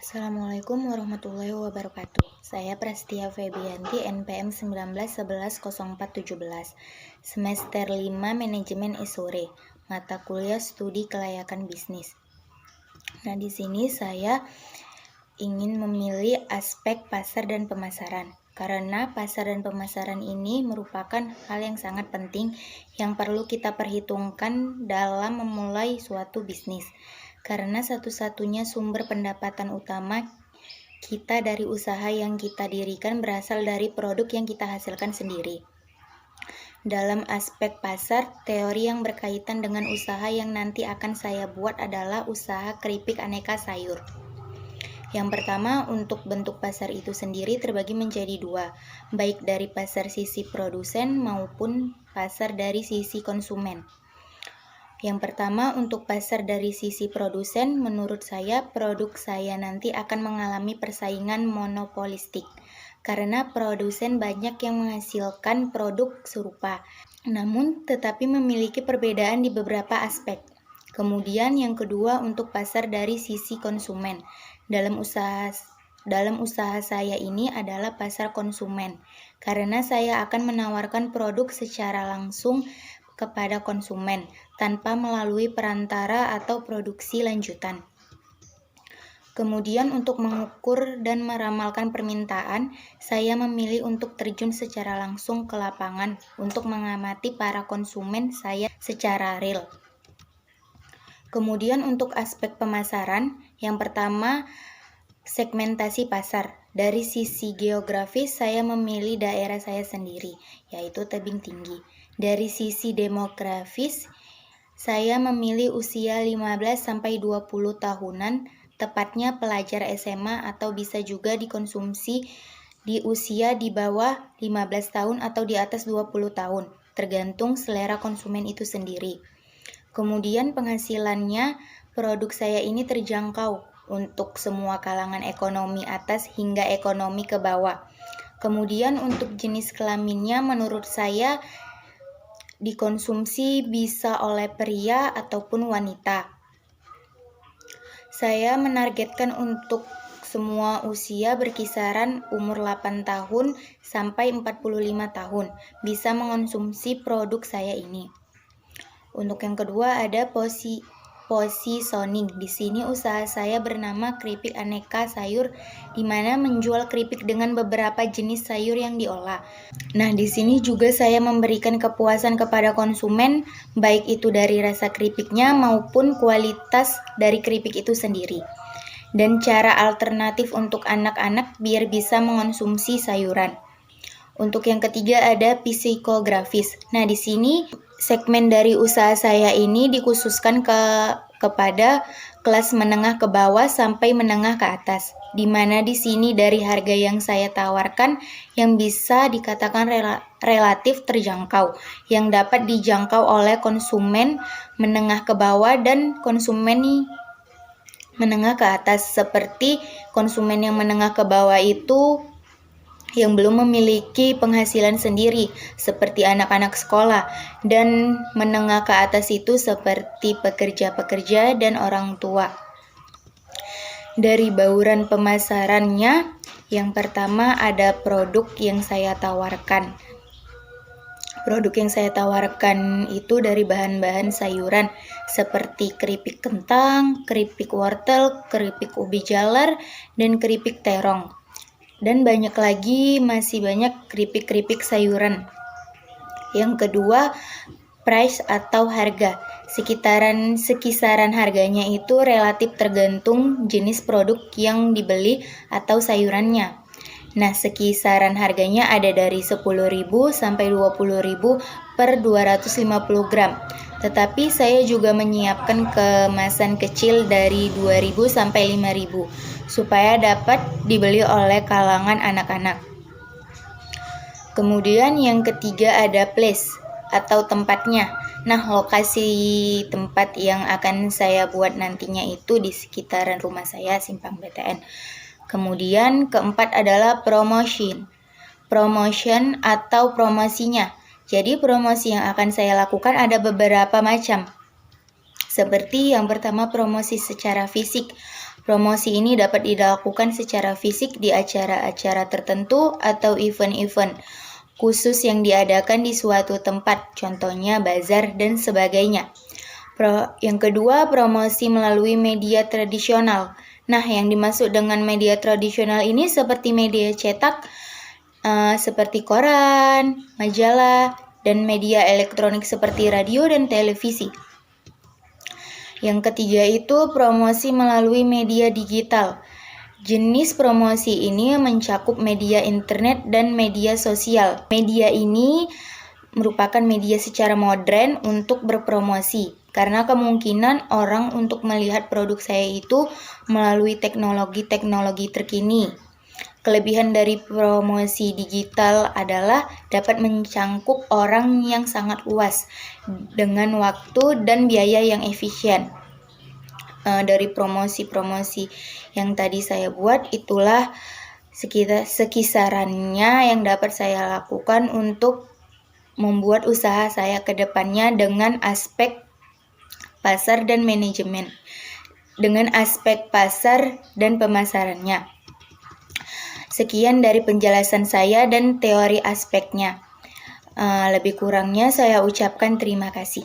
Assalamualaikum warahmatullahi wabarakatuh. Saya Prastia Febianti, NPM 19110417, semester 5 Manajemen Sore, mata kuliah Studi Kelayakan Bisnis. Nah, di sini saya ingin memilih aspek pasar dan pemasaran. Karena pasar dan pemasaran ini merupakan hal yang sangat penting yang perlu kita perhitungkan dalam memulai suatu bisnis. Karena satu-satunya sumber pendapatan utama kita dari usaha yang kita dirikan berasal dari produk yang kita hasilkan sendiri. Dalam aspek pasar, teori yang berkaitan dengan usaha yang nanti akan saya buat adalah usaha keripik aneka sayur. Yang pertama, untuk bentuk pasar itu sendiri terbagi menjadi dua, baik dari pasar sisi produsen maupun pasar dari sisi konsumen. Yang pertama, untuk pasar dari sisi produsen, menurut saya produk saya nanti akan mengalami persaingan monopolistik karena produsen banyak yang menghasilkan produk serupa, namun tetapi memiliki perbedaan di beberapa aspek. Kemudian yang kedua, untuk pasar dari sisi konsumen. Dalam usaha saya ini adalah pasar konsumen, karena saya akan menawarkan produk secara langsung kepada konsumen tanpa melalui perantara atau produksi lanjutan. Kemudian untuk mengukur dan meramalkan permintaan, saya memilih untuk terjun secara langsung ke lapangan untuk mengamati para konsumen saya secara real. Kemudian untuk aspek pemasaran, yang pertama segmentasi pasar. Dari sisi geografis, saya memilih daerah saya sendiri, yaitu tebing tinggi. Dari sisi demografis, saya memilih usia 15-20 tahunan, tepatnya pelajar SMA atau bisa juga dikonsumsi di usia di bawah 15 tahun atau di atas 20 tahun, tergantung selera konsumen itu sendiri. Kemudian penghasilannya, produk saya ini terjangkau untuk semua kalangan ekonomi atas hingga ekonomi ke bawah. Kemudian untuk jenis kelaminnya menurut saya dikonsumsi bisa oleh pria ataupun wanita. Saya menargetkan untuk semua usia berkisaran umur 8 tahun sampai 45 tahun bisa mengonsumsi produk saya ini. Untuk yang kedua ada positioning. Di sini usaha saya bernama Keripik Aneka Sayur, di mana menjual keripik dengan beberapa jenis sayur yang diolah. Nah, di sini juga saya memberikan kepuasan kepada konsumen, baik itu dari rasa keripiknya maupun kualitas dari keripik itu sendiri. Dan cara alternatif untuk anak-anak biar bisa mengonsumsi sayuran. Untuk yang ketiga ada psikografis. Nah, di sini segmen dari usaha saya ini dikhususkan kepada kelas menengah ke bawah sampai menengah ke atas, di mana di sini dari harga yang saya tawarkan yang bisa dikatakan relatif terjangkau, yang dapat dijangkau oleh konsumen menengah ke bawah dan konsumen menengah ke atas. Seperti konsumen yang menengah ke bawah itu yang belum memiliki penghasilan sendiri seperti anak-anak sekolah, dan menengah ke atas itu seperti pekerja-pekerja dan orang tua. Dari bauran pemasarannya, yang pertama ada produk yang saya tawarkan. Produk yang saya tawarkan itu dari bahan-bahan sayuran seperti keripik kentang, keripik wortel, keripik ubi jalar, dan keripik terong. Dan banyak lagi, masih banyak keripik-keripik sayuran. Yang kedua, price atau harga. Sekisaran harganya itu relatif tergantung jenis produk yang dibeli atau sayurannya. Nah, sekisaran harganya ada dari 10.000 sampai 20.000 per 250 gram. Tetapi saya juga menyiapkan kemasan kecil dari 2.000 sampai 5.000 supaya dapat dibeli oleh kalangan anak-anak. Kemudian yang ketiga ada place atau tempatnya. Nah, lokasi tempat yang akan saya buat nantinya itu di sekitaran rumah saya, Simpang BTN. Kemudian keempat adalah promotion atau promosinya. Jadi promosi yang akan saya lakukan ada beberapa macam. Seperti yang pertama promosi secara fisik. Promosi ini dapat dilakukan secara fisik di acara-acara tertentu atau event-event khusus yang diadakan di suatu tempat, contohnya bazar dan sebagainya. Yang kedua, promosi melalui media tradisional. Nah, yang dimaksud dengan media tradisional ini seperti media cetak, seperti koran, majalah, dan media elektronik seperti radio dan televisi. Yang ketiga itu promosi melalui media digital. Jenis promosi ini mencakup media internet dan media sosial. Media ini merupakan media secara modern untuk berpromosi, karena kemungkinan orang untuk melihat produk saya itu melalui teknologi-teknologi terkini. Kelebihan dari promosi digital adalah dapat mencangkup orang yang sangat luas dengan waktu dan biaya yang efisien. Dari promosi-promosi yang tadi saya buat, itulah sekisarannya yang dapat saya lakukan untuk membuat usaha saya ke depannya dengan aspek pasar dan manajemen, dengan aspek pasar dan pemasarannya. Sekian dari penjelasan saya dan teori aspeknya. Lebih kurangnya saya ucapkan terima kasih.